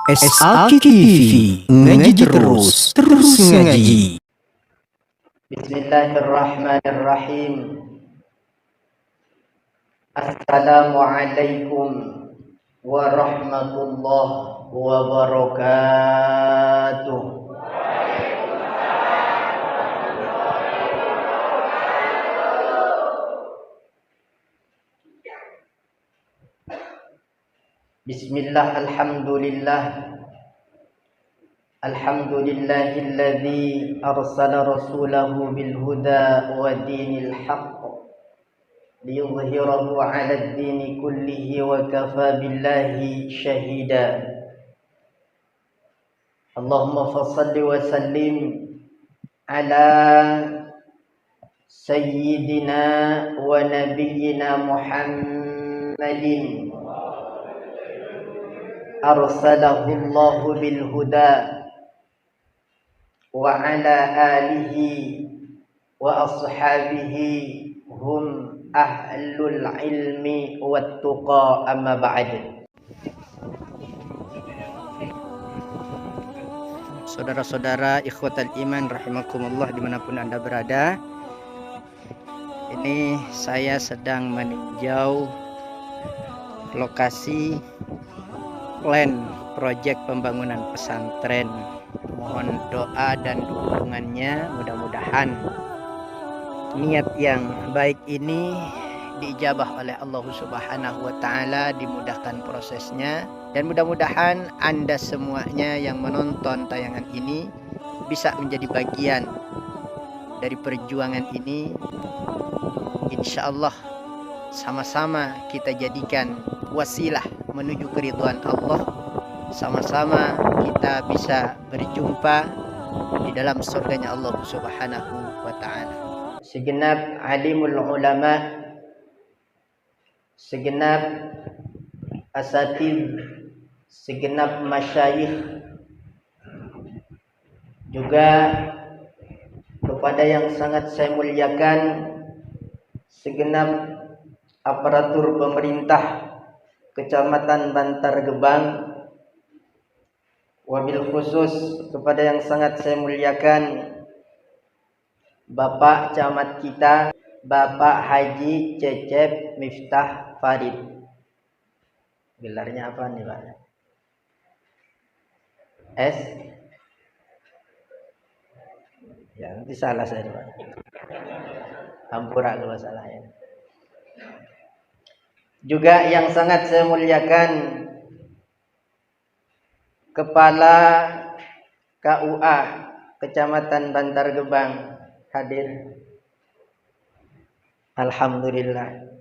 SAK TV, ngaji terus ngaji. Bismillahirrahmanirrahim. Assalamualaikum warahmatullahi wabarakatuh. Bismillah, alhamdulillahilladzi arsala rasulahu bil huda wa dinil haqq liyudhhirahu 'ala ad-dini kullihi wa kafa billahi shahida. Allahumma fassalli wa sallim ala sayyidina wa nabiyyina Muhammadin arsalahu Allahu bil huda wa ala alihi wa ashabihi hum ahlul ilmi wat tuqa, amma ba'd. Saudara-saudara ikhwatal iman rahimakumullah dimanapun Anda berada, ini saya sedang meninjau lokasi plan proyek pembangunan pesantren. Mohon doa dan dukungannya, mudah-mudahan niat yang baik ini diijabah oleh Allah Subhanahu wa taala, dimudahkan prosesnya, dan mudah-mudahan Anda semuanya yang menonton tayangan ini bisa menjadi bagian dari perjuangan ini. Insyaallah sama-sama kita jadikan wasilah menuju keridhaan Allah, sama-sama kita bisa berjumpa di dalam surganya Allah Subhanahu wa taala. Segenap alimul ulama, segenap asatid, segenap masyayikh, juga kepada yang sangat saya muliakan segenap aparatur pemerintah Kecamatan Bantar Gebang, wabil khusus kepada yang sangat saya muliakan Bapak Camat kita, Bapak Haji Cecep Miftah Farid. Gelarnya apa nih Pak? S? Ya, nanti salah saya Pak. Hampura kalau salah ya. Juga yang sangat saya muliakan Kepala KUA Kecamatan Bantar Gebang hadir. Alhamdulillah.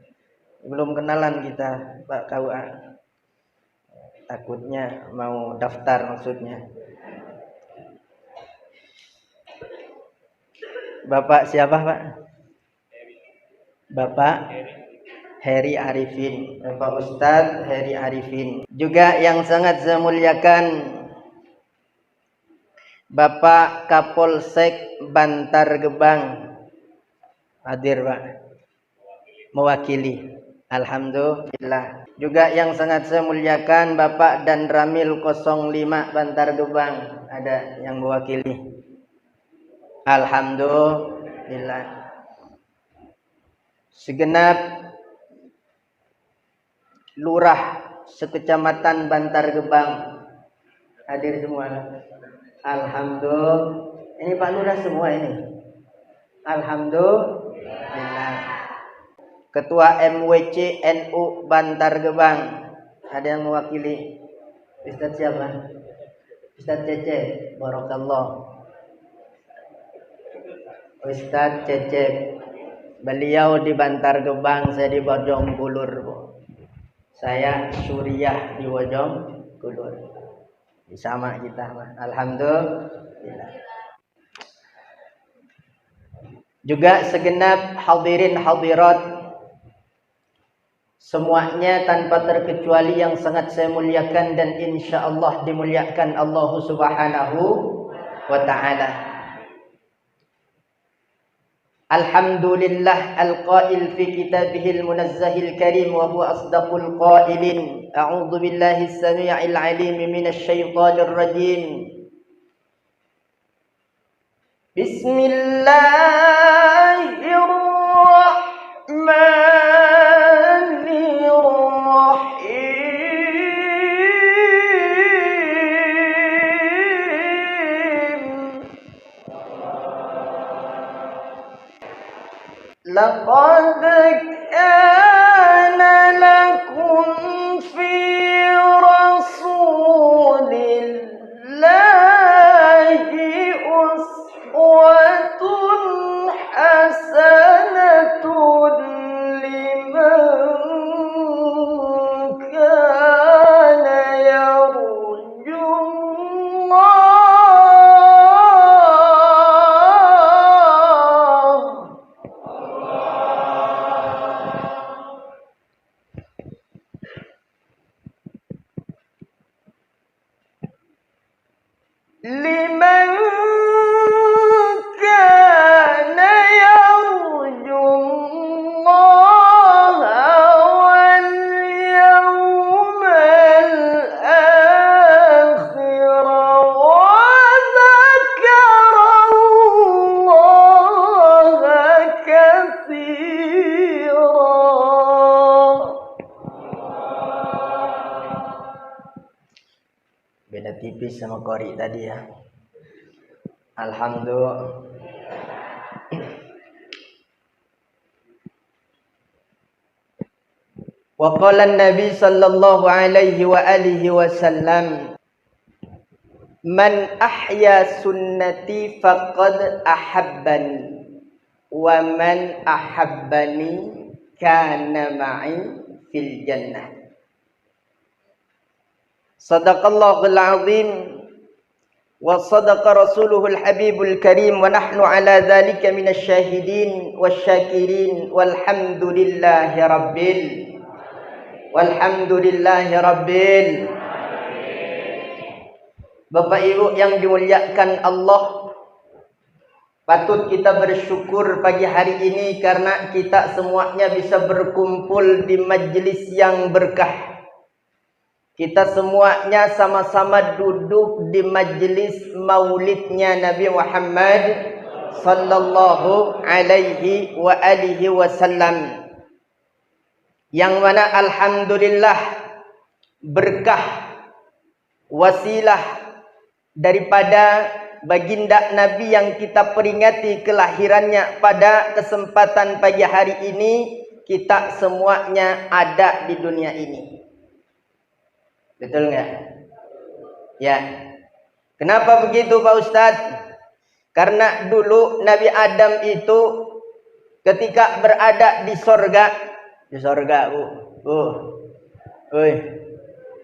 Belum kenalan kita Pak KUA. Takutnya mau daftar maksudnya. Bapak siapa Pak? Bapak Heri Arifin, Bapak Ustadz Heri Arifin. Juga yang sangat saya muliakan Bapak Kapolsek Bantar Gebang hadir Pak, mewakili. Alhamdulillah. Juga yang sangat saya muliakan Bapak Dan Ramil 05 Bantar Gebang, ada yang mewakili. Alhamdulillah. Segenap lurah sekecamatan Bantar Gebang hadir semua. Alhamdulillah. Ini Pak Lurah semua ini. Alhamdulillah. Ketua MWC NU Bantar Gebang ada yang mewakili. Ustadz siapa? Ustadz Cecep. Barakallah. Ustadz Cecep. Beliau di Bantar Gebang, saya di Bojong Kulur. Saya Suriah di Bojong Kulur. Sama kita mah. Alhamdulillah. Juga segenap hadirin hadirat semuanya tanpa terkecuali yang sangat saya muliakan dan insyaallah dimuliakan Allah Subhanahu wa taala. Alhamdulillah al-qail fi kitabihil munazzahil karim wa huwa asdaqul qailin. A'udzu billahi as-sami'il 'alim minasy syaithanir rajim. Bismillahirrahmanirrahim. Laqad kana lakum fi rasulillahi uswatun hasanatun liman kana liman kana yarjullaha wal yawmal akhir wa dzakarallaha katsira. Beda tipis sama qari tadi ya. Alhamdulillah. Wa qala an-nabi sallallahu alaihi wa alihi wasallam, man ahya sunnati faqad ahabbani wa man ahabbani kana ma'i fil jannah. Sadaqallahul azim wa sadaqa rasuluhul habibul karim wa nahnu ala dzalika minasy syahidin wasyakirin walhamdulillahi rabbil. Bapak Ibu yang dimuliakan Allah, patut kita bersyukur pagi hari ini karena kita semuanya bisa berkumpul di majelis yang berkah. Kita semuanya sama-sama duduk di majelis maulidnya Nabi Muhammad sallallahu alaihi wa alihi wasallam, yang mana alhamdulillah berkah wasilah daripada baginda Nabi yang kita peringati kelahirannya pada kesempatan pagi hari ini, kita semuanya ada di dunia ini. Betul nggak? Ya. Kenapa begitu Pak Ustadz? Karena dulu Nabi Adam itu ketika berada di sorga Bu. Woi,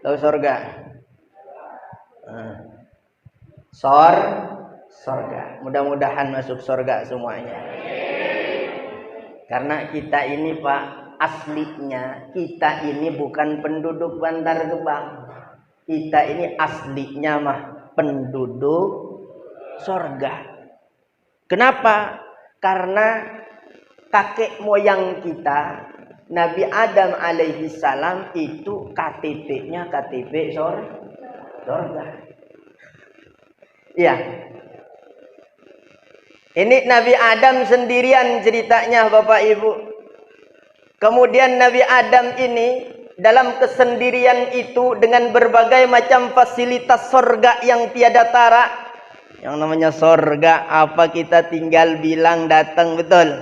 tahu sorga? Sorga. Mudah-mudahan masuk sorga semuanya. Karena kita ini Pak, aslinya kita ini bukan penduduk Bantar Gebang. Kita ini aslinya mah penduduk sorga. Kenapa? Karena kakek moyang kita Nabi Adam alaihi salam itu KTP-nya KTP sorga. Iya. Ini Nabi Adam sendirian ceritanya Bapak Ibu. Kemudian Nabi Adam ini dalam kesendirian itu dengan berbagai macam fasilitas sorga yang tiada tara. Yang namanya sorga apa kita tinggal bilang datang, betul.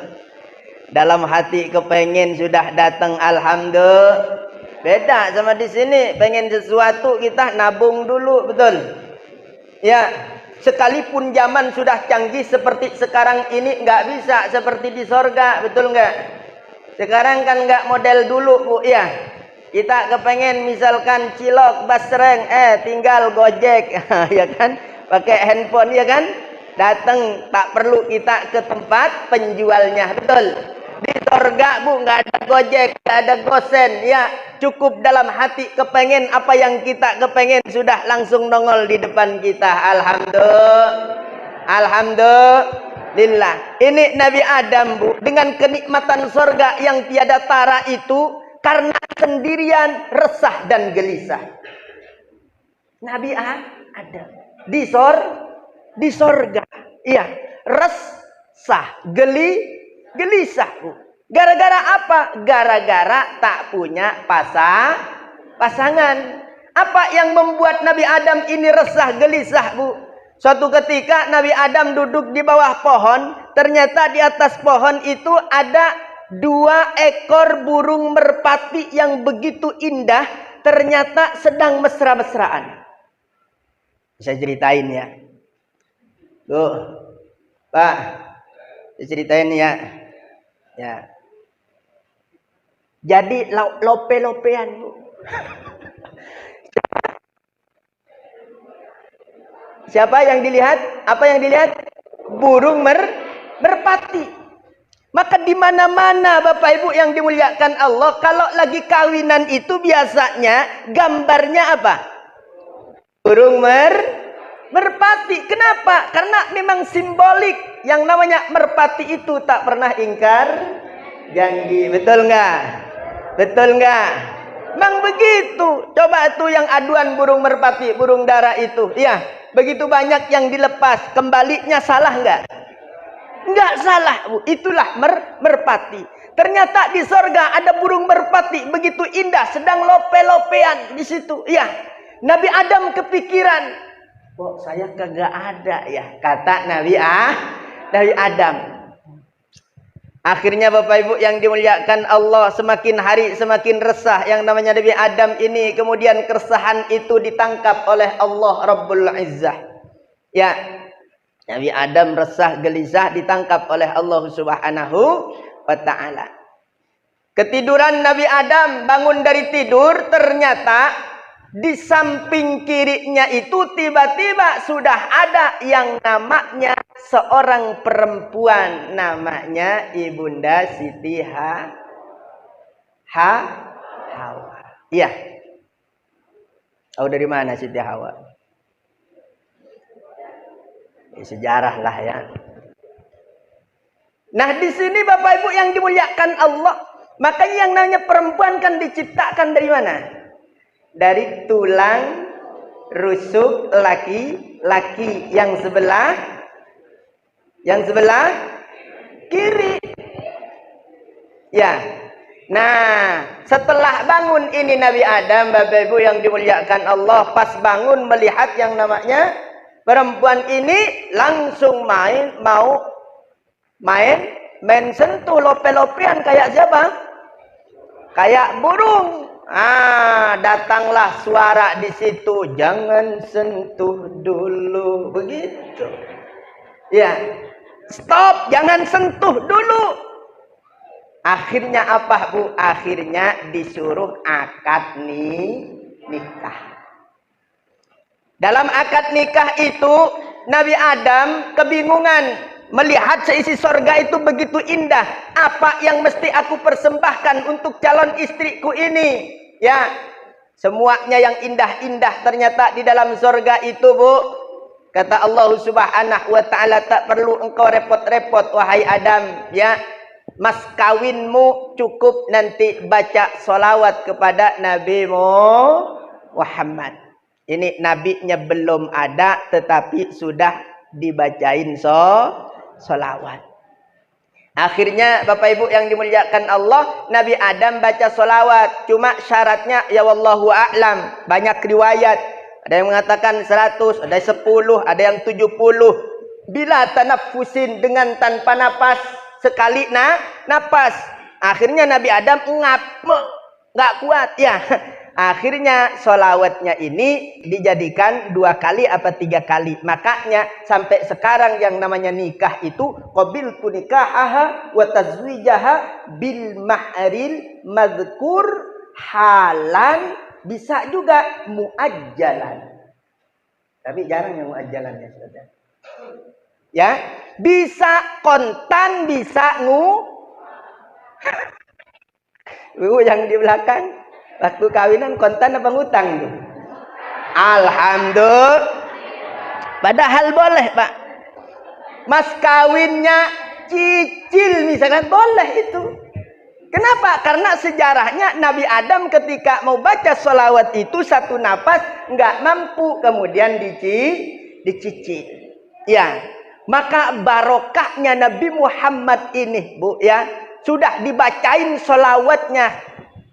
Dalam hati kepengen sudah datang, alhamdulillah. Beda sama di sini, pengen sesuatu kita nabung dulu, betul. Ya, sekalipun zaman sudah canggih seperti sekarang ini nggak bisa seperti di sorga, betul nggak? Sekarang kan nggak model dulu Bu, ya. Kita kepengen misalkan cilok, basreng, tinggal gojek, ya kan? Pakai handphone, ya kan? Datang, tak perlu kita ke tempat penjualnya, betul. Di sorga Bu nggak ada gojek, nggak ada gosen, ya. Cukup dalam hati kepengen apa yang kita kepengen sudah langsung nongol di depan kita. Alhamdulillah. lillah. Ini Nabi Adam, Bu, dengan kenikmatan sorga yang tiada tara itu karena sendirian, resah dan gelisah. Nabi Adam di sorga, iya, resah, gelisah, Bu. Gara-gara apa? Gara-gara tak punya pasangan. Apa yang membuat Nabi Adam ini resah gelisah, Bu? Suatu ketika Nabi Adam duduk di bawah pohon, ternyata di atas pohon itu ada 2 ekor burung merpati yang begitu indah, ternyata sedang mesra-mesraan. Saya ceritain ya. Tuh, Pak, saya ceritain ya. Ya. Jadi lope-lopean, Bu. Siapa yang dilihat? Apa yang dilihat? Burung merpati. Maka di mana-mana Bapak Ibu yang dimuliakan Allah, kalau lagi kawinan itu biasanya gambarnya apa? Burung merpati. Kenapa? Karena memang simbolik. Yang namanya merpati itu tak pernah ingkar janji. Betul nggak? Betul nggak? Memang begitu. Coba tuh yang aduan burung merpati, burung dara itu. Iya, begitu banyak yang dilepas. Kembalinya salah nggak? Nggak salah, Bu. Itulah merpati. Ternyata di sorga ada burung merpati begitu indah, sedang lope-lopean di situ. Iya. Nabi Adam kepikiran, kok saya kagak ada ya, kata Nabi Adam. Akhirnya Bapak Ibu yang dimuliakan Allah, semakin hari semakin resah yang namanya Nabi Adam ini. Kemudian keresahan itu ditangkap oleh Allah Rabbul Izzah. Ya, Nabi Adam resah gelisah ditangkap oleh Allah Subhanahu wa ta'ala. Ketiduran Nabi Adam, bangun dari tidur, ternyata di samping kirinya itu tiba-tiba sudah ada yang namanya seorang perempuan, namanya Ibunda Siti Hawa. Iya. Tahu dari mana Siti Hawa? Sejarah lah ya. Nah, di sini Bapak Ibu yang dimuliakan Allah, makanya yang namanya perempuan kan diciptakan dari mana? Dari tulang rusuk laki-laki yang sebelah kiri. Ya. Nah, setelah bangun ini Nabi Adam, Bapak Ibu yang dimuliakan Allah, pas bangun melihat yang namanya perempuan ini, langsung main sentuh lope-lopean kayak siapa? Kayak burung. Datanglah suara di situ, jangan sentuh dulu, begitu. Ya, stop, jangan sentuh dulu. Akhirnya apa, Bu? Akhirnya disuruh akad nikah. Dalam akad nikah itu Nabi Adam kebingungan melihat seisi sorga itu begitu indah. Apa yang mesti aku persembahkan untuk calon istriku ini? Ya, semuanya yang indah-indah ternyata di dalam sorga itu, Bu. Kata Allah Subhanahu wa ta'ala, tak perlu engkau repot-repot wahai Adam, ya. Mas kawinmu cukup nanti baca solawat kepada Nabi Muhammad. Ini nabinya belum ada, tetapi sudah dibacain solawat. Akhirnya Bapak Ibu yang dimuliakan Allah, Nabi Adam baca solawat. Cuma syaratnya ya wallahu a'lam. Banyak riwayat. Ada yang mengatakan 100, ada yang 10, ada yang 70. Bila tanaffusin, dengan tanpa napas. Sekali napas. Akhirnya Nabi Adam nggak kuat ya. Akhirnya solawatnya ini dijadikan 2 kali apa 3 kali. Makanya sampai sekarang yang namanya nikah itu qabiltu nikahaha wa tazwijaha bil mahril madhkur halan, bisa juga muajjalan. Tapi jarang yang muajjalan ya, Saudara. Ya, bisa kontan, bisa Ibu yang di belakang, waktu kawinan kontan apa ngutang tuh? Alhamdulillah. Padahal boleh, Pak. Mas kawinnya cicil misalkan, boleh itu. Kenapa? Karena sejarahnya Nabi Adam ketika mau baca sholawat itu satu napas nggak mampu, kemudian dicicil. Ya, maka barokahnya Nabi Muhammad ini, Bu, ya, sudah dibacain sholawatnya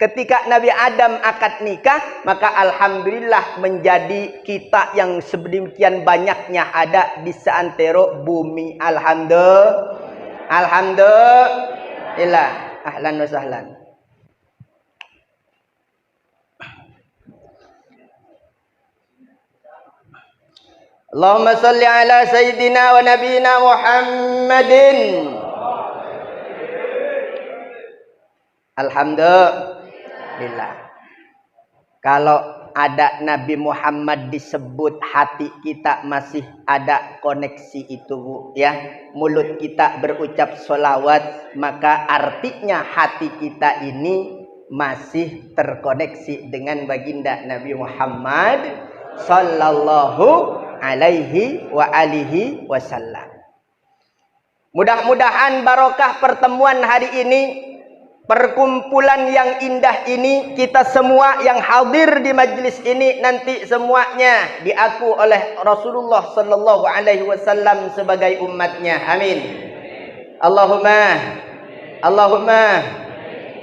ketika Nabi Adam akad nikah, maka alhamdulillah menjadi kita yang sedemikian banyaknya ada di seantero bumi. Alhamdulillah. Ahlan wa sahlan. Allahumma salli ala sayyidina wa nabiyina Muhammadin. Alhamdulillah. Kalau ada Nabi Muhammad disebut, hati kita masih ada koneksi itu, Bu, ya. Mulut kita berucap sholawat, maka artinya hati kita ini masih terkoneksi dengan baginda Nabi Muhammad sallallahu alaihi wa alihi wasallam. Mudah-mudahan barokah pertemuan hari ini, perkumpulan yang indah ini, kita semua yang hadir di majlis ini nanti semuanya diaku oleh Rasulullah sallallahu alaihi wasallam sebagai umatnya. Amin. Allahumma.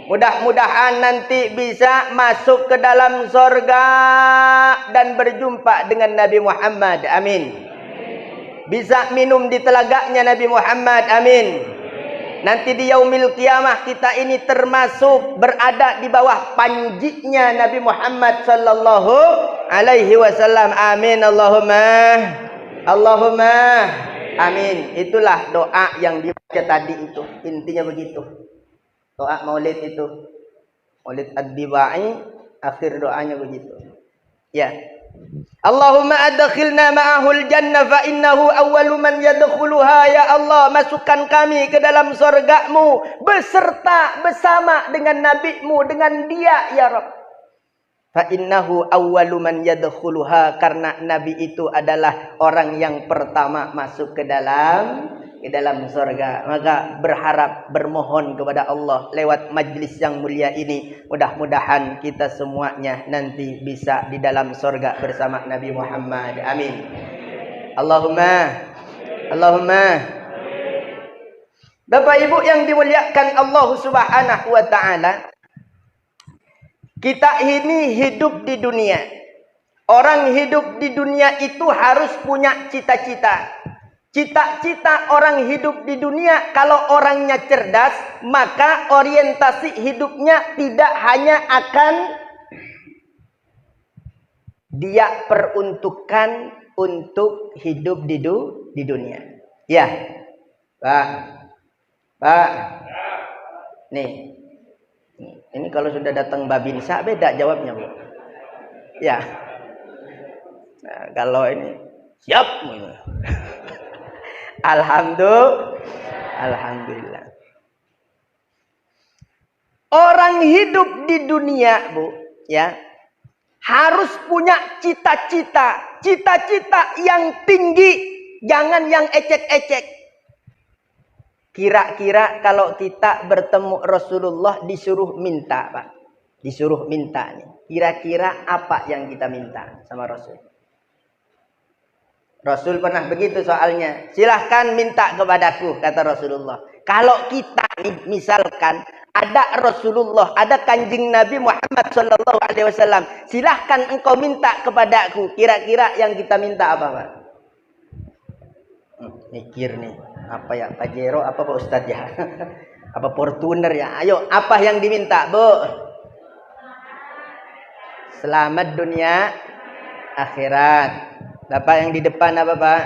Mudah-mudahan nanti bisa masuk ke dalam surga dan berjumpa dengan Nabi Muhammad. Amin. Bisa minum di telaganya Nabi Muhammad. Amin. Nanti di yaumil kiamah kita ini termasuk berada di bawah panjinya Nabi Muhammad sallallahu alaihi wasallam. Amin. Allahumma. Amin. Itulah doa yang dibaca tadi itu. Intinya begitu. Doa maulid itu. Maulid ad-dibai, akhir doanya begitu. Ya. Allahumma adkhilna ma'ahul jannah fa innahu awwalu man yadkhuluha. Ya Allah, masukkan kami ke dalam surgamu beserta bersama dengan nabimu, dengan dia ya Rabb. Fa innahu awwalu man yadkhuluha, karena nabi itu adalah orang yang pertama masuk ke dalam surga. Maka berharap, bermohon kepada Allah lewat majlis yang mulia ini, mudah-mudahan kita semuanya nanti bisa di dalam surga bersama Nabi Muhammad. Amin. Allahumma. Bapak Ibu yang dimuliakan Allah Subhanahu wa taala, kita ini hidup di dunia. Orang hidup di dunia itu harus punya cita-cita. Cita-cita orang hidup di dunia, kalau orangnya cerdas, maka orientasi hidupnya tidak hanya akan dia peruntukkan untuk hidup di dunia. Ya, Pak. Nih, ini kalau sudah datang Babinsa beda jawabnya, Bu. Ya. Nah, kalau ini siap. Alhamdulillah. Orang hidup di dunia, Bu, ya, harus punya cita-cita. Cita-cita yang tinggi, jangan yang ecek-ecek. Kira-kira kalau kita bertemu Rasulullah disuruh minta, Pak. Disuruh minta nih. Kira-kira apa yang kita minta sama Rasul? Rasul pernah begitu soalnya. Silahkan minta kepadaku, kata Rasulullah. Kalau kita nih, misalkan ada Rasulullah, ada kanjeng Nabi Muhammad sallallahu alaihi wasallam, silahkan engkau minta kepadaku. Kira-kira yang kita minta apa, Pak? Mikir nih, apa ya, Pajero apa Pak Ustadz ya? Apa Fortuner ya? Ayo, apa yang diminta, Bu? Selamat dunia akhirat. Bapak yang di depan apa, Pak?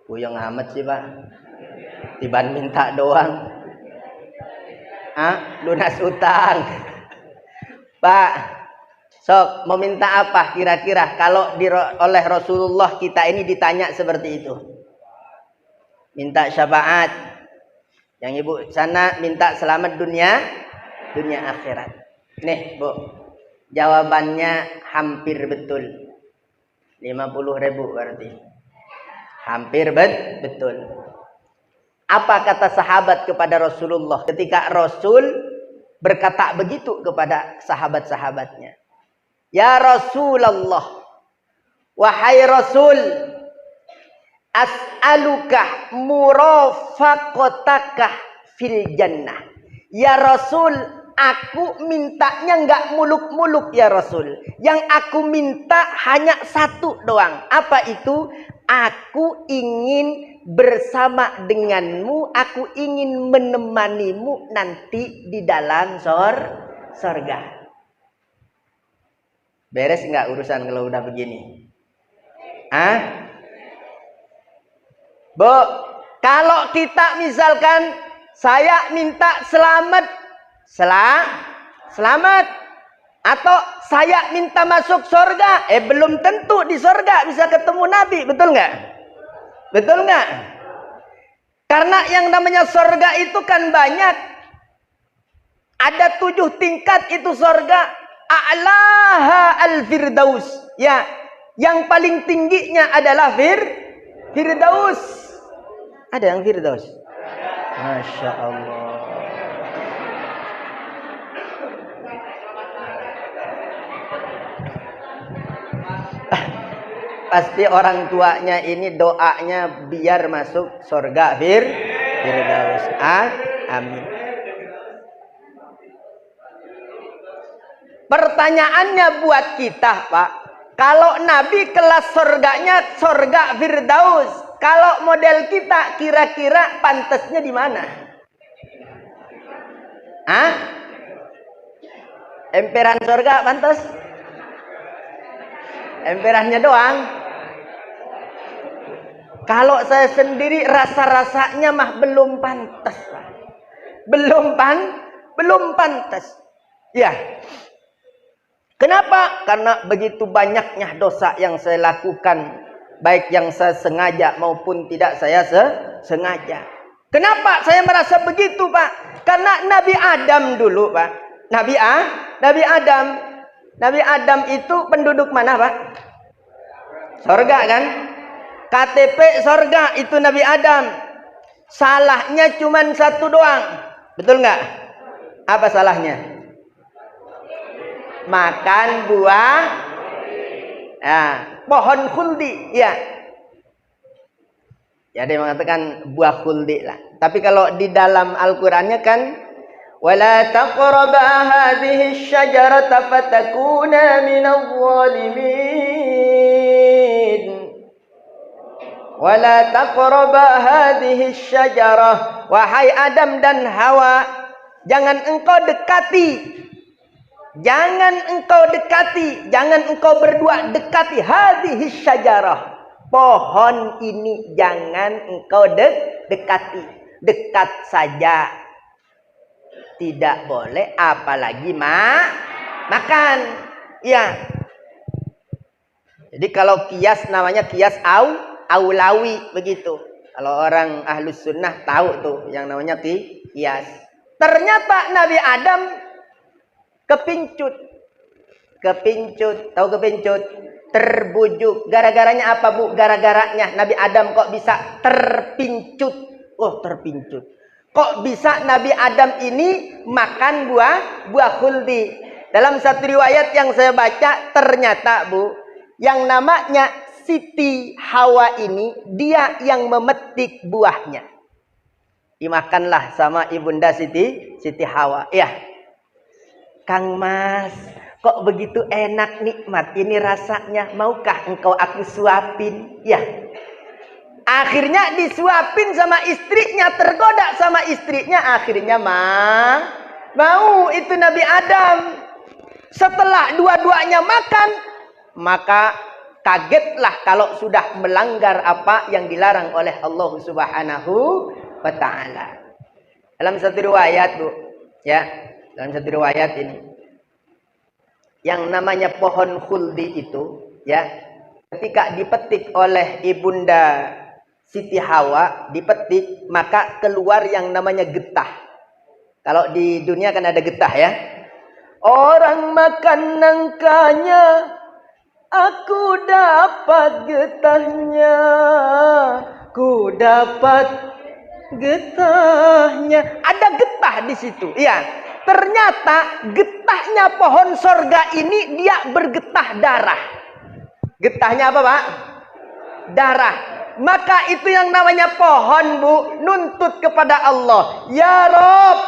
Puyeng amat sih, Pak. Tiban minta doang. Lunas utang. Pak, sok mau minta apa kira-kira kalau oleh Rasulullah kita ini ditanya seperti itu? Minta syafaat. Yang Ibu sana minta selamat dunia akhirat. Nih, Bu. Jawabannya hampir betul. 50.000 berarti. Hampir betul. Apa kata sahabat kepada Rasulullah ketika Rasul berkata begitu kepada sahabat-sahabatnya? Ya Rasulullah, wahai Rasul, as'aluka murafaqatakah fil jannah. Ya Rasul, aku mintanya enggak muluk-muluk ya Rasul. Yang aku minta hanya satu doang. Apa itu? Aku ingin bersama denganmu, aku ingin menemanimu nanti di dalam sorga. Beres enggak urusan kalau udah begini? Bu, kalau kita misalkan saya minta selamat, atau saya minta masuk surga, belum tentu di surga bisa ketemu Nabi, betul nggak? Betul nggak? Karena yang namanya surga itu kan banyak. Ada 7 tingkat itu surga. A'laha al-firdaus. Ya, yang paling tingginya adalah firdaus. Ada yang firdaus? Masya Allah. Pasti orang tuanya ini doanya biar masuk surga firdaus. Amin. Pertanyaannya buat kita, Pak. Kalau Nabi kelas surganya surga firdaus, kalau model kita kira-kira pantasnya di mana? Emperan surga pantas? Emperannya doang. Kalau saya sendiri rasa-rasanya mah belum pantas. Belum pantas. Ya. Kenapa? Karena begitu banyaknya dosa yang saya lakukan, baik yang saya sengaja maupun tidak saya sengaja. Kenapa saya merasa begitu, Pak? Karena Nabi Adam dulu, Pak. Nabi Adam itu penduduk mana, Pak? Surga kan? KTP surga itu Nabi Adam. Salahnya cuman satu doang. Betul nggak? Apa salahnya? Makan buah pohon khuldi. Ya. Jadi mengatakan buah khuldi lah. Tapi kalau di dalam Al-Qur'annya kan وَلَا تَقْرَبَا هَذِهِ الشَّجَرَةَ فَتَكُونَا مِنَ الظَّالِمِينَ وَلَا تَقْرَبَا هَذِهِ الشَّجَرَةَ. Wahai Adam dan Hawa, jangan engkau berdua dekati hadhihi syajarah. Pohon ini jangan engkau dekati. Dekat saja tidak boleh, apalagi makan. Ya. Jadi kalau kias namanya kias aulawi begitu. Kalau orang ahlus sunnah tahu tuh yang namanya kias. Ternyata Nabi Adam kepincut. Tahu kepincut? Terbujuk. Gara-garanya apa, Bu? Gara-garanya Nabi Adam kok bisa terpincut? Oh, terpincut. Kok bisa Nabi Adam ini makan buah khuldi? Dalam satu riwayat yang saya baca, ternyata, Bu, yang namanya Siti Hawa ini, dia yang memetik buahnya. Dimakanlah sama ibunda Siti Hawa. Ya. Kang Mas, kok begitu enak, nikmat ini rasanya, maukah engkau aku suapin? Ya. Akhirnya disuapin sama istrinya, tergoda sama istrinya, akhirnya mau itu Nabi Adam. Setelah dua-duanya makan, maka kagetlah kalau sudah melanggar apa yang dilarang oleh Allah Subhanahu wa ta'ala. Dalam satu riwayat, Bu, ya, dalam satu riwayat ini, yang namanya pohon khuldi itu, ya, ketika dipetik oleh ibunda Siti Hawa, dipetik, maka keluar yang namanya getah. Kalau di dunia kan ada getah, ya. Orang makan nangkanya, Aku dapat getahnya, ku dapat getahnya. Ada getah di situ. Ya, ternyata getahnya pohon sorga ini dia bergetah darah. Getahnya apa, Pak? Darah. Maka itu yang namanya pohon, Bu, nuntut kepada Allah. Ya Rob,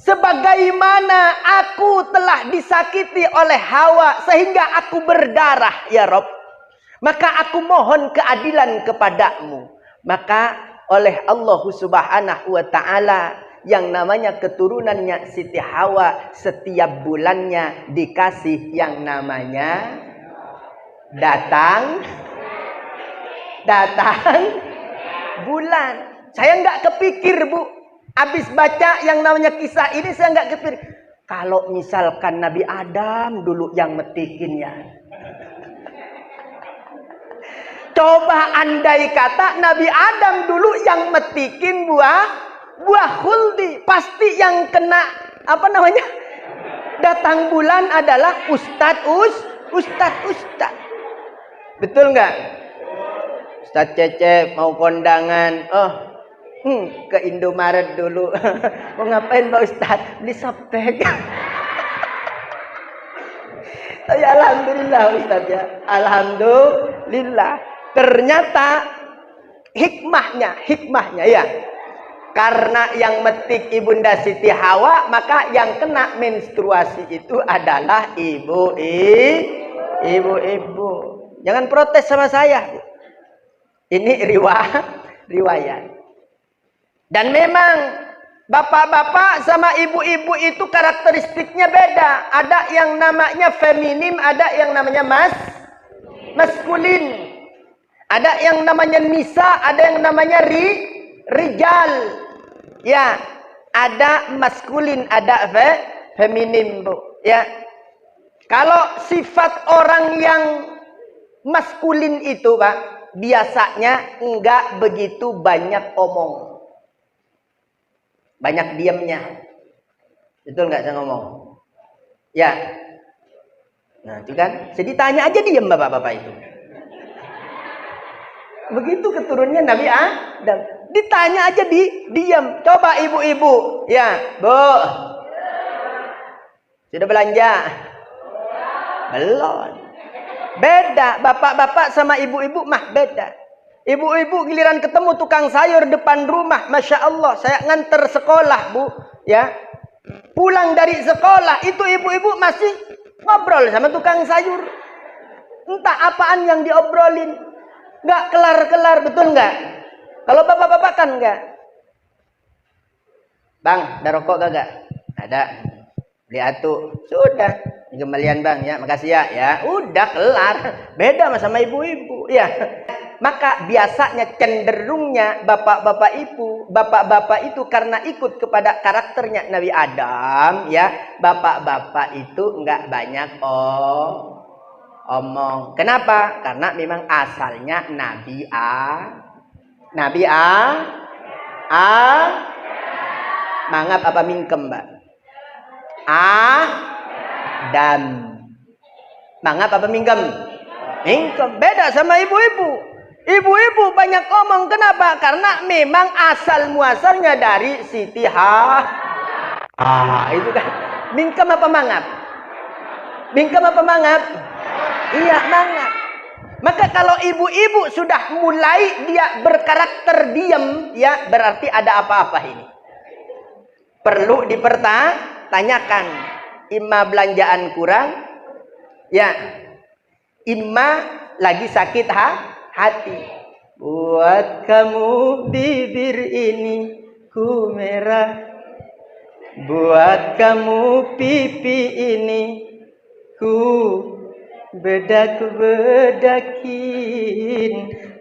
sebagaimana aku telah disakiti oleh Hawa sehingga aku berdarah, ya Rob, maka aku mohon keadilan kepadamu. Maka oleh Allah Subhanahu wa ta'ala, yang namanya keturunannya Siti Hawa setiap bulannya dikasih yang namanya datang bulan. Saya nggak kepikir, Bu, habis baca yang namanya kisah ini saya nggak kepikir kalau misalkan Nabi Adam dulu yang metikinnya. Coba andai kata Nabi Adam dulu yang metikin buah khuldi, pasti yang kena apa namanya datang bulan adalah ustadz. Betul nggak? Ustadz Cecep mau kondangan, ke Indomaret dulu. Mau ngapain Pak Ustadz? Beli softtek. Saya alhamdulillah Ustadz ya. Alhamdulillah. Ternyata hikmahnya ya. Karena yang metik Ibunda Siti Hawa, maka yang kena menstruasi itu adalah ibu-ibu. Jangan protes sama saya. Ini riwayat. Dan memang bapak-bapak sama ibu-ibu itu karakteristiknya beda. Ada yang namanya feminim, ada yang namanya maskulin. Ada yang namanya nisa, ada yang namanya rijal. Ya, ada maskulin, ada feminim, Bu. Ya. Kalau sifat orang yang maskulin itu, Pak, biasanya enggak begitu banyak omong. Banyak diamnya. Betul enggak saya ngomong? Ya. Nah, itu kan. Jadi tanya aja diam bapak-bapak itu. Begitu keturunannya Nabi Adam. Ditanya aja diam. Coba ibu-ibu. Ya, Bu. Sudah belanja? Belum. Beda, bapak-bapak sama ibu-ibu mah beda. Ibu-ibu giliran ketemu tukang sayur depan rumah, Masya Allah, saya nganter sekolah, Bu, ya. Pulang dari sekolah, itu ibu-ibu masih ngobrol sama tukang sayur. Entah apaan yang diobrolin. Nggak kelar-kelar, betul nggak? Kalau bapak-bapak kan nggak. Bang, ada rokok kagak? Ada. Beli atu. Sudah. Kembalian Bang ya, makasih ya. Udah kelar. Beda sama ibu-ibu ya. Maka biasanya cenderungnya bapak-bapak itu karena ikut kepada karakternya Nabi Adam ya. Bapak-bapak itu enggak banyak omong. Kenapa? Karena memang asalnya Nabi mangap apa mingkem, Mbak? Dan mangap apa mingkem? Mingkem. Beda sama ibu-ibu. Ibu-ibu banyak ngomong. Kenapa? Karena memang asal muasalnya dari Siti itu kan. Mingkem apa mangap? Mingkem apa mangap? Iya, mangap. Maka kalau ibu-ibu sudah mulai dia berkarakter diam, ya berarti ada apa-apa ini. Perlu dipertanyakan. Imma belanjaan kurang, ya, imma lagi sakit hati. Buat kamu bibir ini ku merah, buat kamu pipi ini ku bedakin,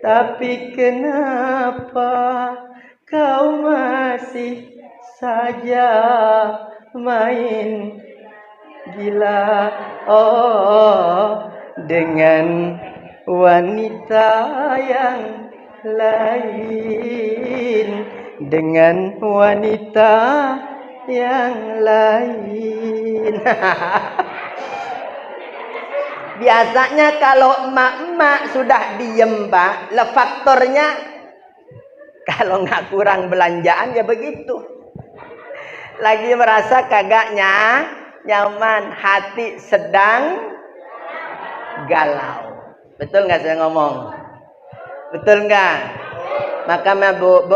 tapi kenapa kau masih saja main gila dengan wanita yang lain, dengan wanita yang lain. Biasanya kalau emak-emak sudah diem, Pak, lah faktornya kalau nggak kurang belanjaan ya begitu. Lagi merasa kagaknya nyaman, hati sedang galau. Betul nggak saya ngomong? Betul nggak? Maka bu,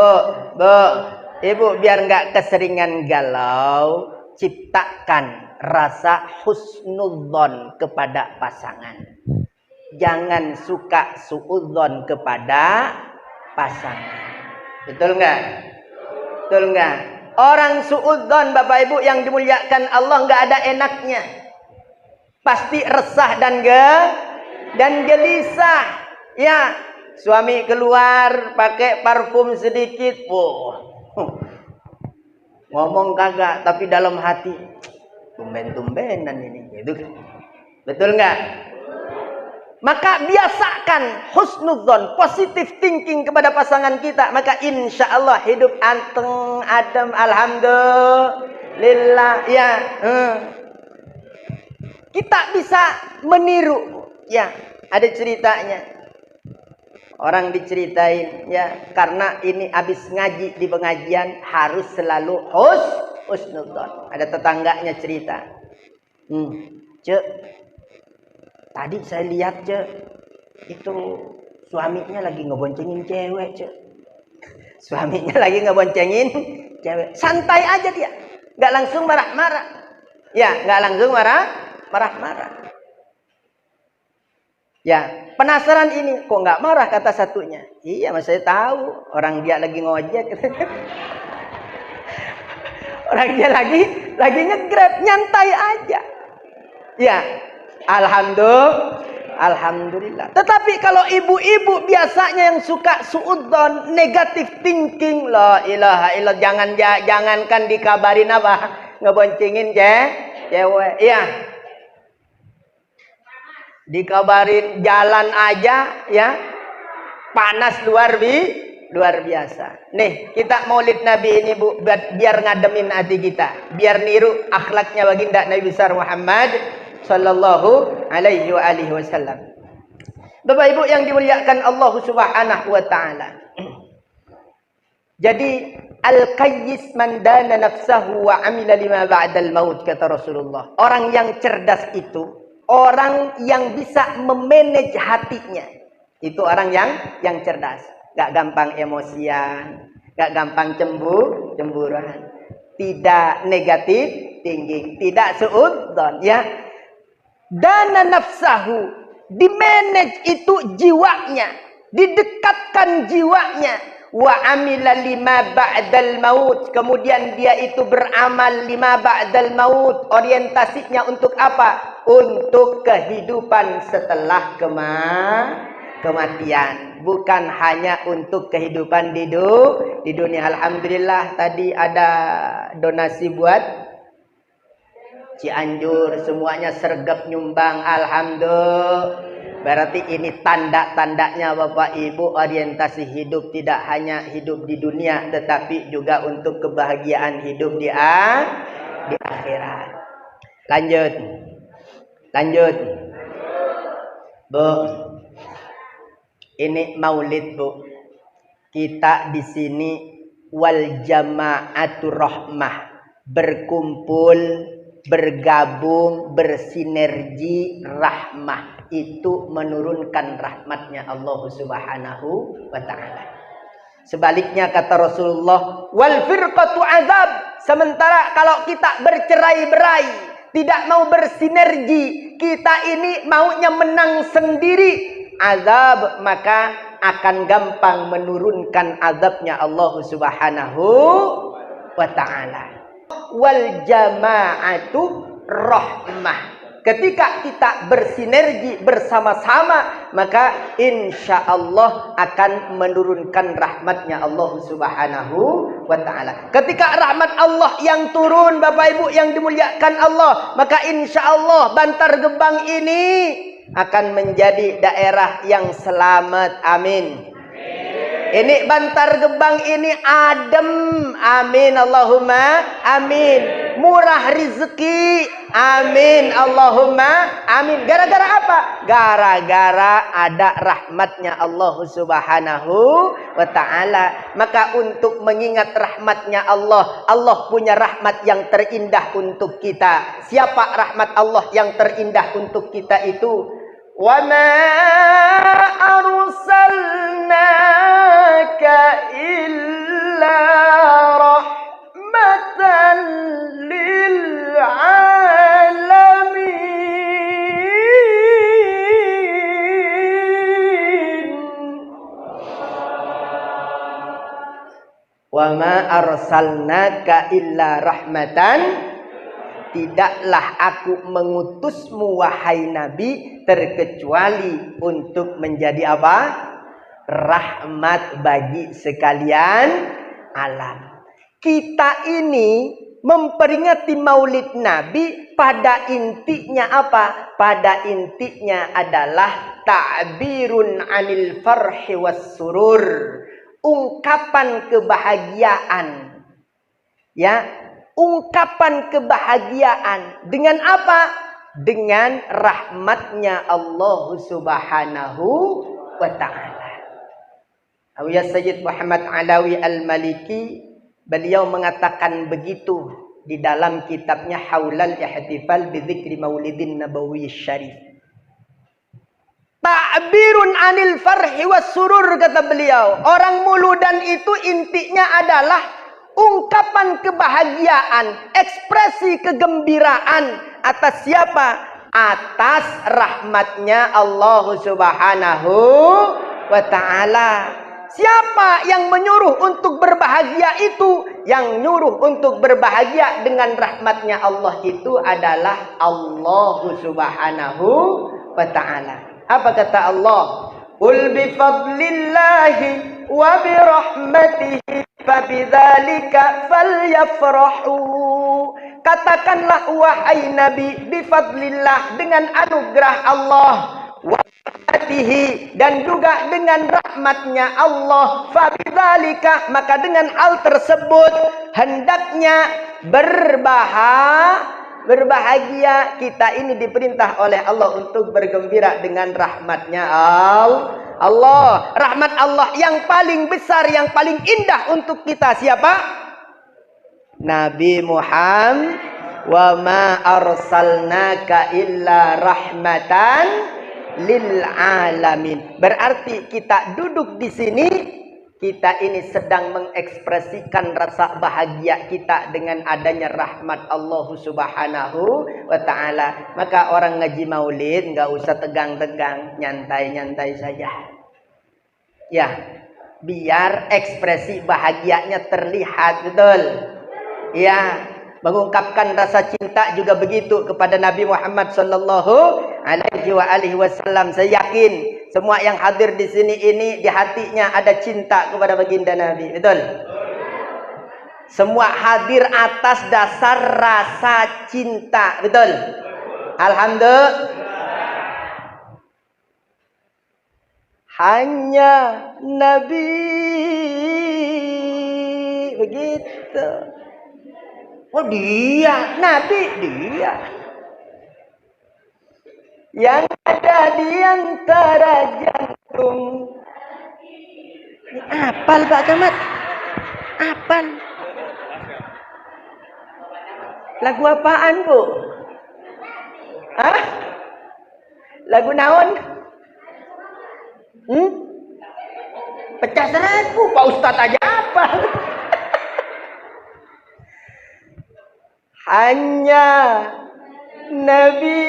ibu biar nggak keseringan galau, ciptakan rasa husnudzon kepada pasangan. Jangan suka suudzon kepada pasangan. Betul nggak? Betul nggak? Orang suudzon, Bapak Ibu yang dimuliakan Allah, nggak ada enaknya. Pasti resah dan gelisah. Ya, suami keluar pakai parfum sedikit, ngomong kagak, tapi dalam hati tumben-tumbenan ini, gitu kan? Betul nggak? Maka biasakan husnudzon, positive thinking kepada pasangan kita. Maka insya Allah hidup anteng, adem, alhamdulillah. Ya, kita bisa meniru. Ya, ada ceritanya. Orang diceritain, ya, karena ini habis ngaji di pengajian harus selalu husnudzon. Ada tetangganya cerita, Cek, tadi saya lihat, Cek, itu suaminya lagi ngeboncengin cewek, Cek. Suaminya lagi ngeboncengin cewek. Santai aja dia, nggak langsung marah-marah. Ya, nggak langsung marah-marah. Ya, penasaran ini, kok nggak marah, kata satunya. Iya, mas saya tahu, orang dia lagi ngojek. Orang dia lagi nge-grab, nyantai aja. Ya, alhamdulillah. Tetapi kalau ibu-ibu biasanya yang suka suudzon, negatif thinking, la ilaha illallah, jangankan dikabarin apa, ngeboncengin cewek. Iya. Dikabarin jalan aja, ya, panas luar biasa. Nih, kita maulid Nabi ini, Bu, biar ngademin hati kita, biar niru akhlaknya baginda Nabi besar Muhammad sallallahu alaihi wa alihi wasallam. Bapak Ibu yang dimuliakan Allah Subhanahu wa taala. Jadi al-qayyis man dana nafsahu wa amila lima ba'dal maut, kata Rasulullah. Orang yang cerdas itu orang yang bisa memanage hatinya. Itu orang yang cerdas. Gak gampang emosian, gak gampang cemburuan, tidak negatif tinggi, tidak suudzon, ya. Dana nafsahu, dimanage itu jiwanya, didekatkan jiwanya. Wa amila lima ba'dal maut, kemudian dia itu beramal lima ba'dal maut. Orientasinya untuk apa? Untuk kehidupan setelah kematian, bukan hanya untuk kehidupan di dunia. Alhamdulillah tadi ada donasi buat Cianjur, semuanya sergap nyumbang, alhamdulillah. Berarti ini tanda-tandanya Bapak Ibu, orientasi hidup tidak hanya hidup di dunia, tetapi juga untuk kebahagiaan hidup di akhirat. Lanjut. Bu, ini maulid, Bu. Kita di sini wal jama'atur rahmah, berkumpul, bergabung, bersinergi, rahmah. Itu menurunkan rahmatnya Allah Subhanahu wa ta'ala. Sebaliknya kata Rasulullah, wal firqatu azab. Sementara kalau kita bercerai-berai, tidak mau bersinergi, kita ini maunya menang sendiri, azab, maka akan gampang menurunkan azabnya Allah Subhanahu wa ta'ala. Wal jama'atu rahmah. Ketika kita bersinergi bersama-sama, maka insya Allah akan menurunkan rahmatnya Allah Subhanahu wa ta'ala. Ketika rahmat Allah yang turun, Bapak Ibu yang dimuliakan Allah, maka insya Allah Bantar Gebang ini akan menjadi daerah yang selamat. Amin. Ini Bantar Gebang ini adem. Amin. Allahumma amin. Murah rezeki. Amin. Allahumma amin. Gara-gara apa? Gara-gara ada rahmatnya Allah Subhanahu wa ta'ala. Maka untuk mengingat rahmatnya Allah, Allah punya rahmat yang terindah untuk kita. Siapa rahmat Allah yang terindah untuk kita itu? Wa ma arsalnaka illa rahmatan lil Wa ma arsalnaka illa rahmatan, tidaklah aku mengutusmu wahai Nabi terkecuali untuk menjadi apa? Rahmat bagi sekalian alam. Kita ini memperingati Maulid Nabi pada intinya apa? Pada intinya adalah ta'birun 'anil farhi was surur. Ungkapan kebahagiaan, ya, ungkapan kebahagiaan dengan apa? Dengan rahmatnya Allah Subhanahu wa ta'ala. Awliya Sayyid Muhammad Alawi Al-Maliki, beliau mengatakan begitu di dalam kitabnya Haulal Ihtifal bi Dzikri Maulidin Nabawi Syarif. Ta'birun 'anil farhi was surur, kata beliau. Orang muludan itu intinya adalah ungkapan kebahagiaan, ekspresi kegembiraan atas siapa? Atas rahmatnya Allah Subhanahu wa ta'ala. Siapa yang menyuruh untuk berbahagia itu? Yang nyuruh untuk berbahagia dengan rahmatnya Allah itu adalah Allah Subhanahu wa ta'ala. Apa kata Allah? Qul bi fadlillahi wa bi rahmatihi fabidzalika falyafrahu. Katakanlah wahai Nabi, bi fadlillah, dengan anugerah Allah, wa rahmatihi, dan juga dengan rahmatnya Allah, fabidzalika, maka dengan hal tersebut hendaknya berbahagia. Kita ini diperintah oleh Allah untuk bergembira dengan rahmatnya Allah. Rahmat Allah yang paling besar, yang paling indah untuk kita siapa? Nabi Muhammad. Wa ma arsalnaka illa rahmatan lil alamin. Berarti kita duduk di sini, kita ini sedang mengekspresikan rasa bahagia kita dengan adanya rahmat Allah Subhanahu wa ta'ala. Maka orang ngaji maulid nggak usah tegang-tegang, nyantai-nyantai saja. Ya, biar ekspresi bahagianya terlihat, betul. Ya, mengungkapkan rasa cinta juga begitu kepada Nabi Muhammad sallallahu alaihi wasallam. Saya yakin semua yang hadir di sini ini di hatinya ada cinta kepada baginda Nabi, betul? Semua hadir atas dasar rasa cinta, betul? Alhamdulillah. Hanya Nabi, begitu. Oh dia, Nabi dia. Yang ada di antara jantung. Ini apal Pak Camat? Apal. Lagu apaan Bu? Hah? Lagu naon? Pecah 1000, Pak Ustadz aja apa? Hanya Nabi,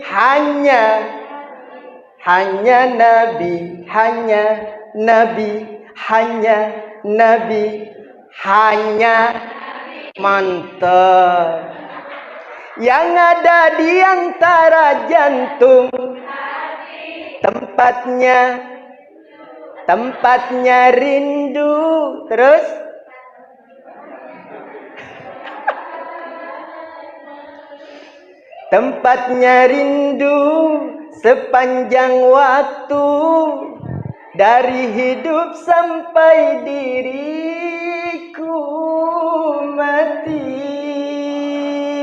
hanya Nabi, hanya Nabi, hanya Nabi, hanya mantap. Yang ada di antara jantung, tempatnya rindu, terus tempatnya rindu sepanjang waktu, dari hidup sampai diriku ummati.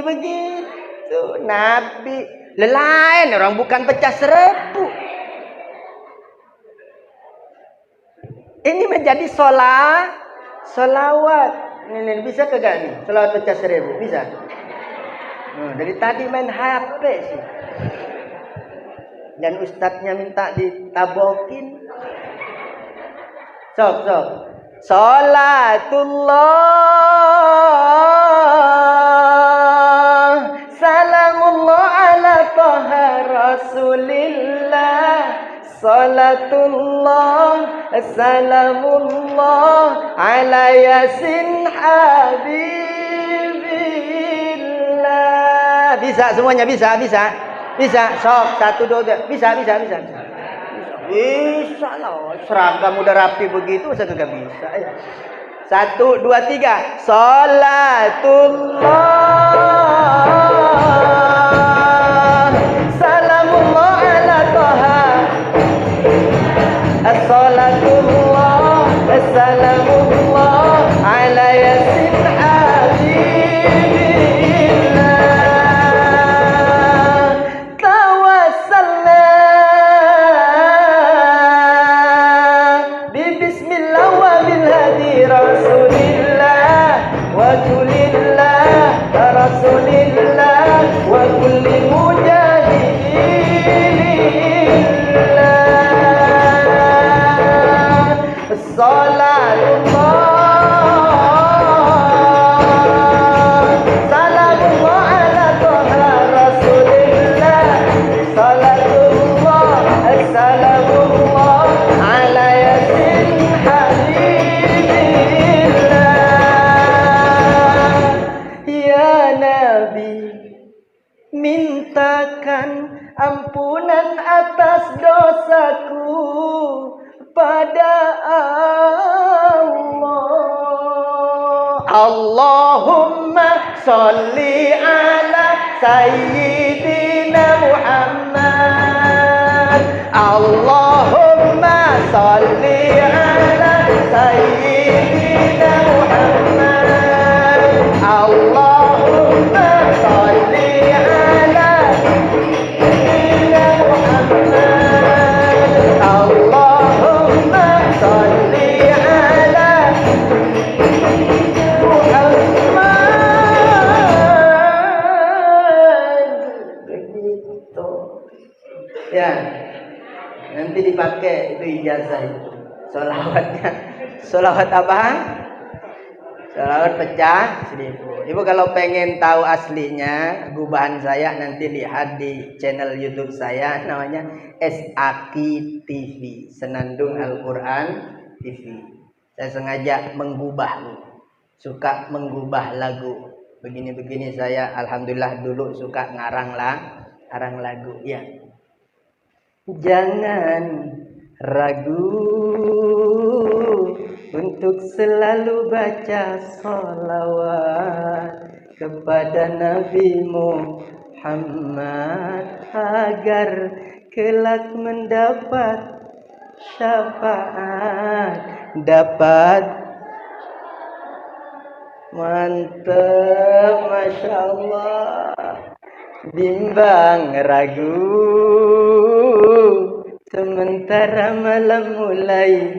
Begitu Nabi. Lain orang bukan pecah seribu. Ini menjadi solawat. Ini bisa kagak nih? Solawat pecah seribu bisa. Dari tadi main HP sih. Dan ustadznya minta ditabokin. Sok. Salatullah salamullah ala taha rasulillah. Salatullah salamullah ala yasin habibillah. Bisa semuanya, bisa. Sok 1 2 bisa. Bisa lah. Seragam udah rapi begitu masa kagak bisa. 1 2 3. Salatullah salamullah ala taha. Salatullah salamullah ala yasin habibillah. Tawassalna bi bismillah wa bil hadi rasulillah wa kulillah rasulillah wa kulli mujahidillah. Salatullah salamullah ala taha rasulillah. Salatullah salamullah ala yasin habibillah. Ya Nabi, mintakan ampunan atas dosaku pada Allah. Allahumma sholli ala sayyidina Muhammad. Allahumma sholli ala sayyidina Muhammad. Allahumma sholli ala sayyidina Muhammad. Allahumma sholli ala Muhammad. Begitu. Ya. Nanti dipakai itu ijazah itu. Sholawatnya. Sholawat apa? Sholawat pecah seribu. Ibu kalau pengen tahu aslinya gubahan saya nanti lihat di channel YouTube saya namanya SAKI TV, Senandung Al-Quran TV. Saya sengaja menggubah, suka menggubah lagu. Begini-begini saya alhamdulillah dulu suka ngarang lagu ya. Jangan ragu untuk selalu baca sholawat kepada Nabi Muhammad agar kelak mendapat syafaat, dapat mantap, masya Allah. Bimbang ragu sementara malam mulai,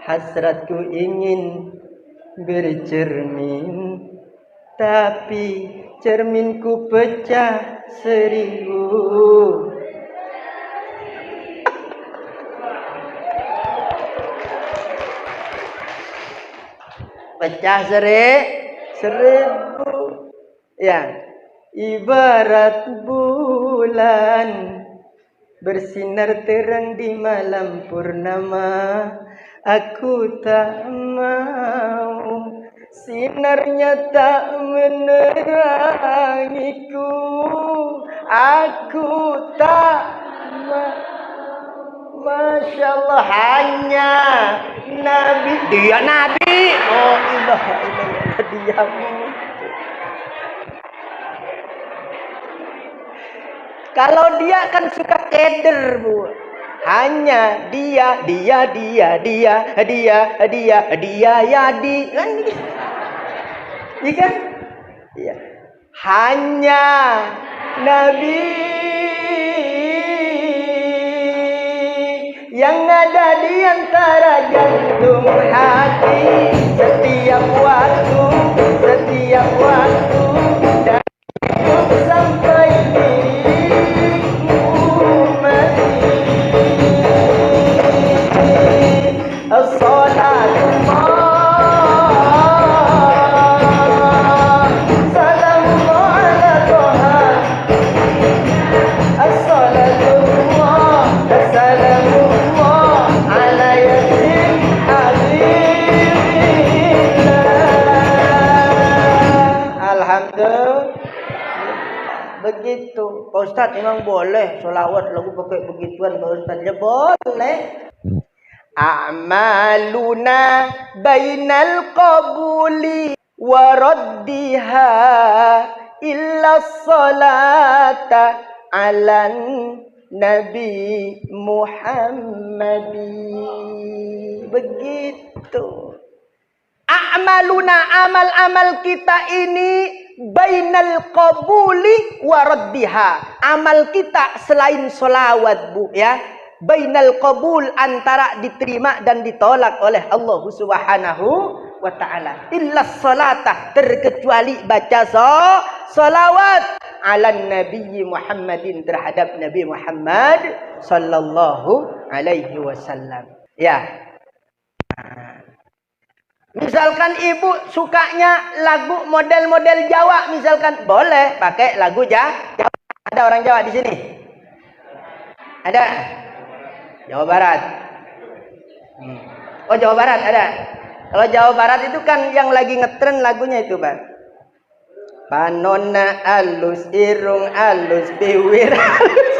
hasratku ingin bercermin, tapi cerminku pecah seribu. Pecah seribu. Ya, ibarat bulan bersinar terang di malam purnama. Aku tak mau sinarnya tak menerangiku. Aku tak mau. Masya Allah, hanya Nabi. Dia Nabi. Oh ilaha illallah, dia. Kalau dia kan suka keder, Bu. Hanya dia ya di. Kan gitu. Iya kan? Iya. Hanya Nabi yang ada di antara jantung hati setiap waktu dan hidup sampai dirimu mati. As-salatullah begitu. Pak Ustaz memang boleh solawat lagu pakai begituan Pak Ustaz, ya boleh. A'maluna bainal qabuli wa raddiha illa salata alan Nabi Muhammadi. Begitu. A'maluna, amal-amal kita ini bainal qabuli wa raddiha. Amal kita selain solawat, Bu, ya. Bainal qabul, antara diterima dan ditolak oleh Allah Subhanahu wa ta'ala. Illa salata, terkecuali baca solawat ala Nabi Muhammadin, terhadap Nabi Muhammad sallallahu alaihi wasallam. Ya. Misalkan ibu sukanya lagu model-model Jawa, misalkan boleh pakai lagu Jawa. Ada orang Jawa di sini? Ada? Jawa Barat. Oh, Jawa Barat ada. Kalau Jawa Barat itu kan yang lagi ngetren lagunya itu, Pak. Panona alus, irung alus, biwir alus.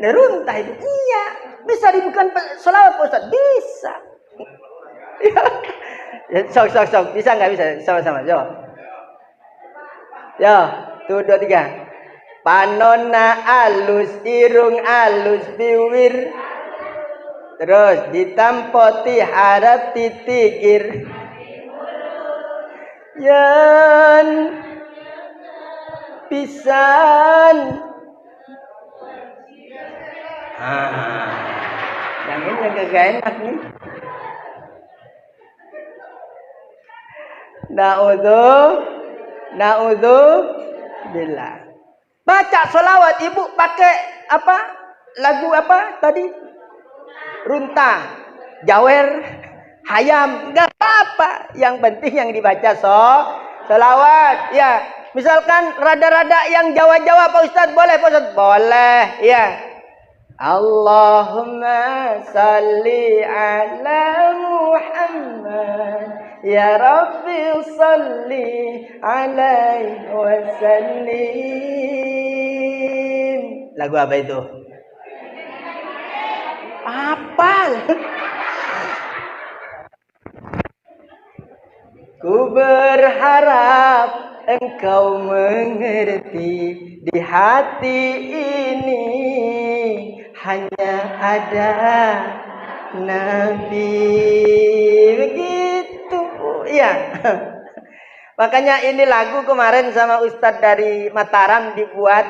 Neruntah itu. Iya. Bisa dibukan selawat Pak Ustaz? Bisa. Sok. Bisa nggak bisa? Sama-sama. Yo. 1, 2, 3. Panona alus, irung alus, biwir. Terus ditampoti harap titikir. Yan pisan. Yang ini yang gak enak nih. Na'udzubillah. Baca sholawat ibu pakai apa? Lagu apa tadi? Runta, Jawer, Hayam, gak apa-apa. Yang penting yang dibaca sholawat. Ya, misalkan rada-rada yang Jawa-Jawa Pak Ustadz, boleh Pak Ustadz? Boleh, ya. Allahumma salli ala Muhammad, ya Rabbi salli alaihi wasallim. Lagu apa itu? Apal. Ku berharap engkau mengerti, di hati ini hanya ada Nabi. Begitu, ya. Makanya ini lagu kemarin sama Ustadz dari Mataram dibuat,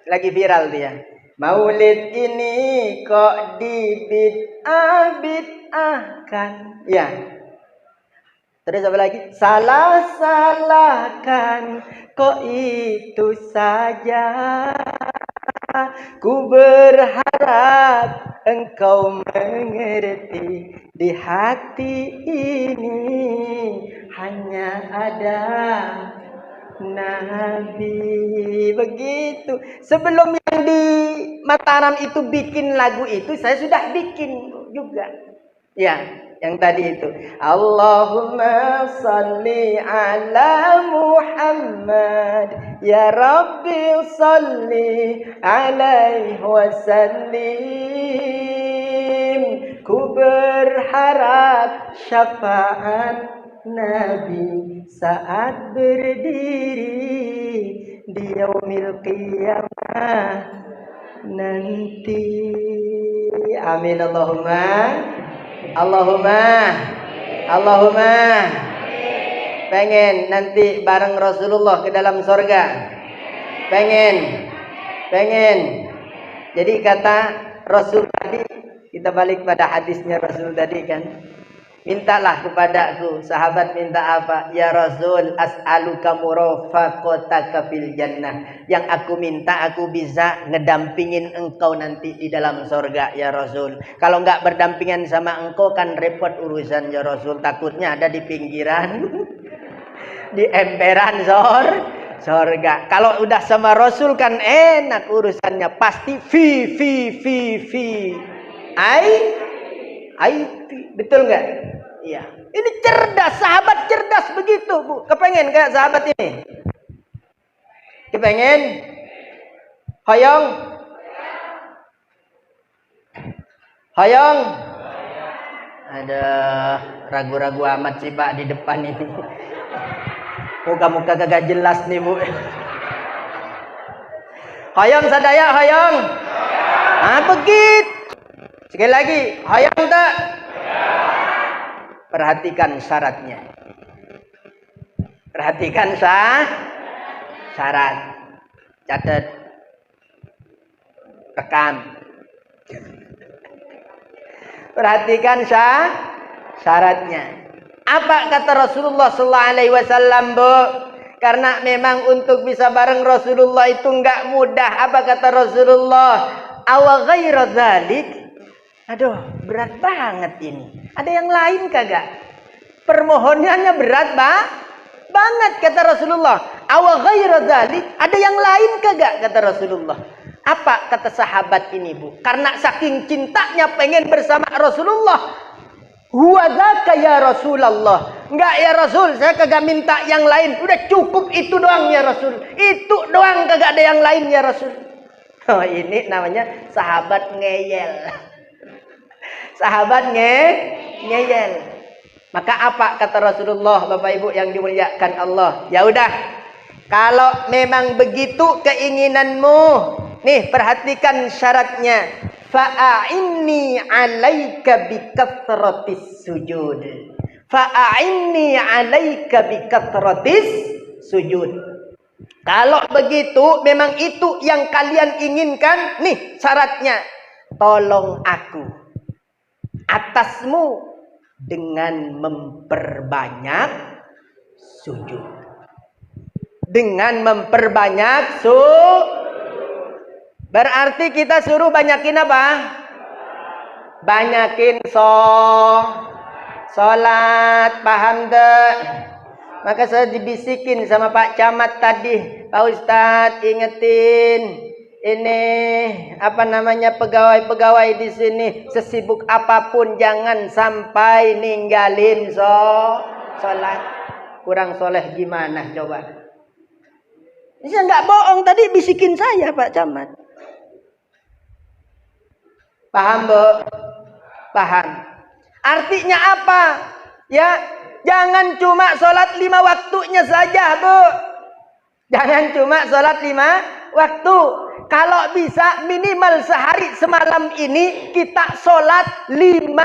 lagi viral dia. Maulid ini kok dibid'ah-bid'ahkan. Ya. Terus apa lagi? Salah-salahkan, kok itu saja. Ku berharap engkau mengerti, di hati ini hanya ada Nabi. Begitu. Sebelum yang di Mataram itu bikin lagu itu, saya sudah bikin juga. Ya, yang tadi itu. Allahumma salli ala Muhammad, ya Rabbi salli alaihi wasallim. Ku berharap syafaat Nabi saat berdiri di yaumil qiyamah nanti. Amin Allahumma. Allahumma. Pengen nanti bareng Rasulullah ke dalam sorga? Pengen. Jadi kata Rasul tadi, kita balik pada hadisnya Rasul tadi kan. Mintalah kepadaku, sahabat minta apa? Ya Rasul, as'aluka murafaqataka fil jannah. Yang aku minta aku bisa ngedampingin engkau nanti di dalam sorga ya Rasul. Kalau enggak berdampingan sama engkau kan repot urusan ya Rasul. Takutnya ada di pinggiran, di emperan sorga. Kalau udah sama Rasul kan enak urusannya. Pasti betul nggak? Iya. Ini cerdas, sahabat cerdas begitu, Bu. Kepengen kayak sahabat ini? Kepengen? Hoyong? Ada ragu-ragu amat sih Pak di depan ini. Muka-muka kagak jelas nih, Bu. Hoyong sadaya, hoyong. Begitu. Sekali lagi, hoyong tak? Perhatikan syaratnya. Perhatikan syarat. Catat. Rekam. Perhatikan syaratnya. Apa kata Rasulullah sallallahu alaihi wasallam, Bu? Karena memang untuk bisa bareng Rasulullah itu enggak mudah. Apa kata Rasulullah? Awa ghaira dzalik. Aduh, berat banget ini. Ada yang lain kagak? Permohonannya berat banget kata Rasulullah. Awa ghaira dzalik. Ada yang lain kagak kata Rasulullah? Apa kata sahabat ini, Bu? Karena saking cintanya pengen bersama Rasulullah. Huwa dzaka ya Rasulullah. Enggak ya Rasul, saya kagak minta yang lain. Udah cukup itu doang ya Rasul. Itu doang, kagak ada yang lain ya Rasul. Oh, ini namanya sahabat ngeyel. Sahabat ngeyel. Maka apa kata Rasulullah, Bapak Ibu yang dimuliakan Allah? Ya udah, kalau memang begitu keinginanmu, nih perhatikan syaratnya. Fa'inni 'alaika bikathratis sujud. Fa'inni 'alaika bikathratis sujud. Kalau begitu, memang itu yang kalian inginkan, nih syaratnya. Tolong aku atasmu dengan memperbanyak sujud. Dengan memperbanyak berarti kita suruh banyakin apa? Banyakin sholat. Paham deh? Maka saya dibisikin sama Pak Camat tadi, Pak Ustadz ingetin ini apa namanya pegawai-pegawai di sini sesibuk apapun jangan sampai ninggalin sholat. Kurang soleh gimana coba? Ini saya nggak bohong tadi bisikin saya Pak Camat. Paham, Bu? Paham. Artinya apa? Ya, jangan cuma sholat 5 waktunya saja, Bu. Jangan cuma sholat 5 waktu. Kalau bisa minimal sehari semalam ini kita sholat 50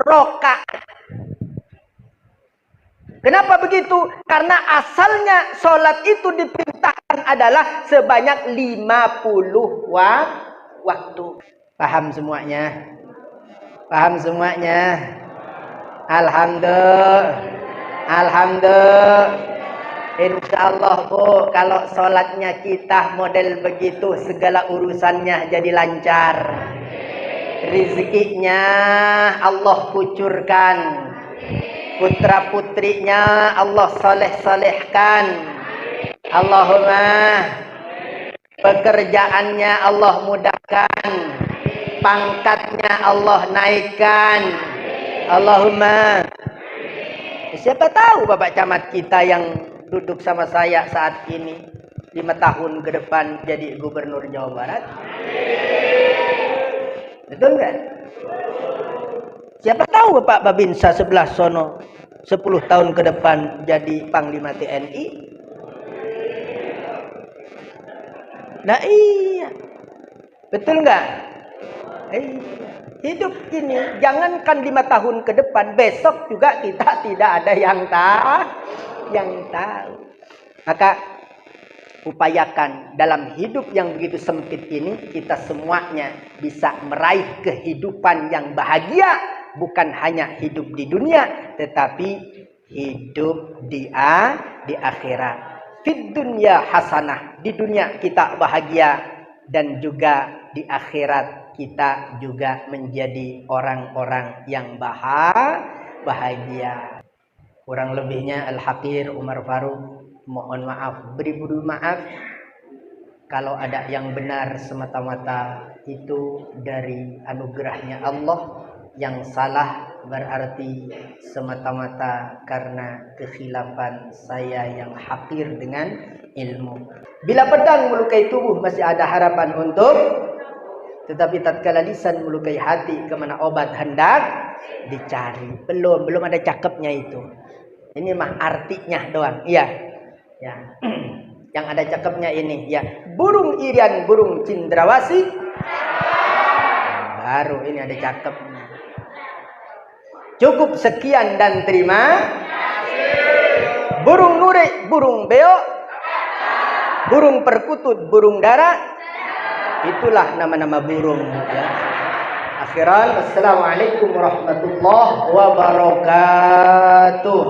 rakaat. Kenapa begitu? Karena asalnya sholat itu diperintahkan adalah sebanyak 50 waktu. Paham semuanya? Paham semuanya? Alhamdulillah. Insya Allah, Bu, kalau sholatnya kita model begitu, segala urusannya jadi lancar. Rizkinya Allah kucurkan. Putra putrinya Allah soleh-solehkan. Allahumma. Pekerjaannya Allah mudahkan. Pangkatnya Allah naikkan. Allahumma. Siapa tahu Bapak Camat kita yang duduk sama saya saat ini 5 tahun ke depan jadi gubernur Jawa Barat. Betul nggak? Siapa tahu Bapak Babinsa sebelah sono 10 tahun ke depan jadi Panglima TNI. Nah iya. Betul nggak? Hidup ini jangankan 5 tahun ke depan, besok juga kita tidak ada yang tahu. Maka upayakan dalam hidup yang begitu sempit ini kita semuanya bisa meraih kehidupan yang bahagia, bukan hanya hidup di dunia tetapi hidup di akhirat. Fid dunya hasanah, di dunia kita bahagia dan juga di akhirat kita juga menjadi orang-orang yang bahagia. Kurang lebihnya Al-Haqir Umar Faruq mohon maaf, beri maaf kalau ada yang benar semata-mata itu dari anugerahnya Allah, yang salah berarti semata-mata karena kekhilafan saya yang hakir dengan ilmu. Bila pedang melukai tubuh masih ada harapan untuk, tetapi tatkala lisan melukai hati, kemana obat hendak dicari. Belum ada cakepnya itu. Ini mah artinya doang. Iya. Ya. Yang ada cakepnya ini, ya. Burung irian, burung cendrawasih. Baru ini ada cakepnya. Cukup sekian dan terima. Burung nuri, burung beo. Burung perkutut, burung dara. Itulah nama-nama burung, ya. Akhiran, assalamualaikum warahmatullahi wabarakatuh.